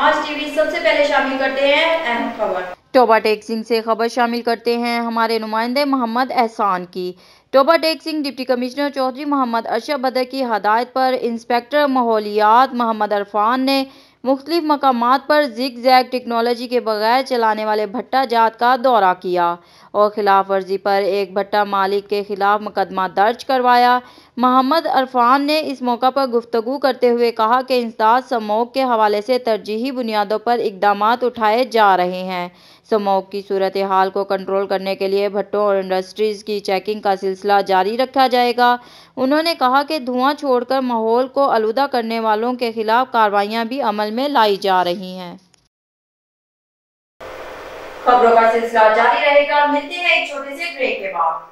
आज टीवी सबसे पहले शामिल करते हैं अहम खबर। टोबा टेक सिंह से खबर शामिल करते हैं हमारे नुमाइंदे मोहम्मद एहसान की। टोबा टेक सिंह डिप्टी कमिश्नर चौधरी मोहम्मद अरशद बदर की हदायत पर इंस्पेक्टर माहौलियात मोहम्मद अरफान ने मुख्तलिफ मकामात पर जिग जैग टेक्नोलॉजी के बगैर चलाने वाले भट्टा जात का दौरा किया और खिलाफ वर्जी पर एक भट्टा मालिक के खिलाफ मुकदमा दर्ज करवाया। मोहम्मद अरफान ने इस मौका पर गुफ्तगू करते हुए कहा कि इंसदाद स्मोक के हवाले से तरजीही बुनियादों पर इकदामात उठाए जा रहे हैं। स्मोक की सूरत हाल को कंट्रोल करने के लिए भट्टों और इंडस्ट्रीज की चेकिंग का सिलसिला जारी रखा जाएगा। उन्होंने कहा कि धुआं छोड़कर माहौल को आलूदा करने वालों के खिलाफ कार्रवाइयां भी अमल में लाई जा रही हैं। खबरों का सिलसिला जारी रहेगा। मिलते हैं एक छोटे से ब्रेक के बाद।